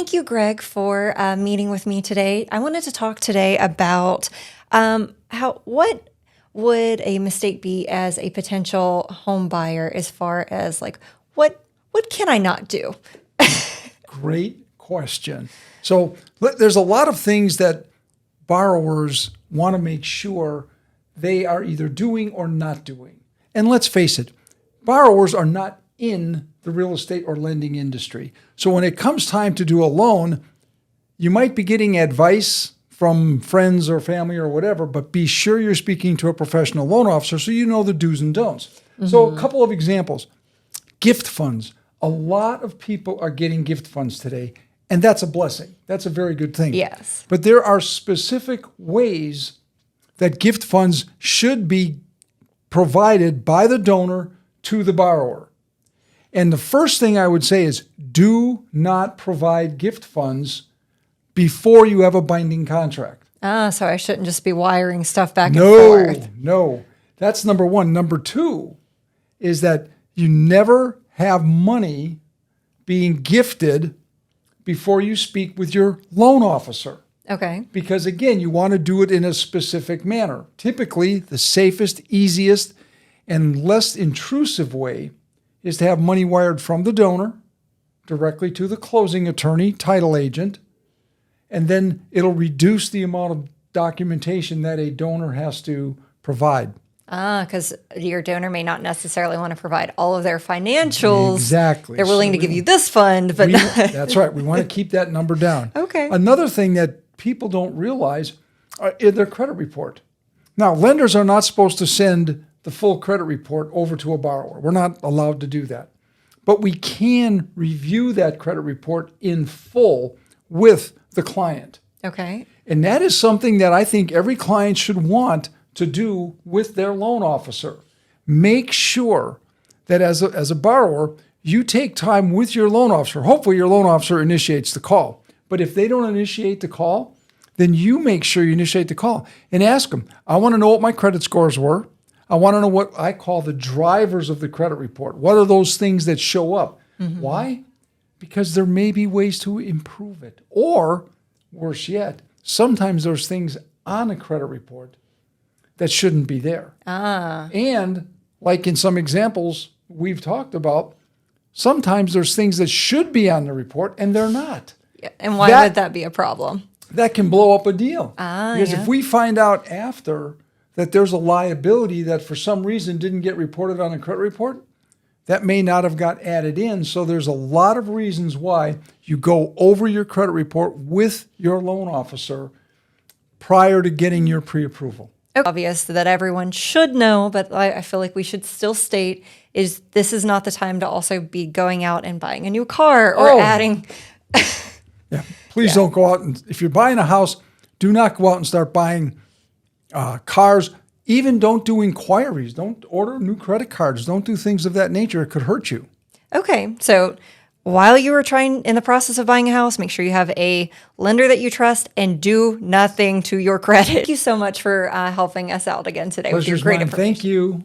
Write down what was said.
Thank you, Greg, for meeting with me today. I wanted to talk today about what would a mistake be as a potential home buyer, as far as like what can I not do? Great question. So there's a lot of things that borrowers want to make sure they are either doing or not doing. And let's face it, borrowers are not in the real estate or lending industry. So when it comes time to do a loan, you might be getting advice from friends or family or whatever, but be sure you're speaking to a professional loan officer so you know the do's and don'ts. So a couple of examples. Gift funds. A lot of people are getting gift funds today, and that's a blessing. That's a very good thing. Yes. But there are specific ways that gift funds should be provided by the donor to the borrower. And the first thing I would say is do not provide gift funds before you have a binding contract. So I shouldn't just be wiring stuff back and forth. No. That's number one. Number two is that you never have money being gifted before you speak with your loan officer. Okay. Because again, you want to do it in a specific manner. Typically, the safest, easiest, and less intrusive way is to have money wired from the donor directly to the closing attorney, title agent, and then it'll reduce the amount of documentation that a donor has to provide. Because your donor may not necessarily want to provide all of their financials. Exactly. They're willing to give you this fund, but that's right. We want to keep that number down. Okay. Another thing that people don't realize is their credit report. Now, lenders are not supposed to send the full credit report over to a borrower. We're not allowed to do that. But we can review that credit report in full with the client. Okay. And that is something that I think every client should want to do with their loan officer. Make sure that as a borrower, you take time with your loan officer. Hopefully your loan officer initiates the call. But if they don't initiate the call, then you make sure you initiate the call and ask them, I want to know what my credit scores were. I want to know what I call the drivers of the credit report. What are those things that show up? Mm-hmm. Why? Because there may be ways to improve it. Or, worse yet, sometimes there's things on a credit report that shouldn't be there. And like in some examples we've talked about, sometimes there's things that should be on the report and they're not. Yeah. And why would that be a problem? That can blow up a deal. Because if we find out after that there's a liability that for some reason didn't get reported on a credit report, that may not have got added in. So there's a lot of reasons why you go over your credit report with your loan officer prior to getting your pre-approval. Obvious that everyone should know, but I feel like we should still state is this is not the time to also be going out and buying a new car or adding. Please don't go out and, if you're buying a house, do not go out and start buying cars. Even don't do inquiries. Don't order new credit cards. Don't do things of that nature. It could hurt you. Okay. So while you are in the process of buying a house, make sure you have a lender that you trust and do nothing to your credit. Thank you so much for helping us out again today with your great information. Thank you.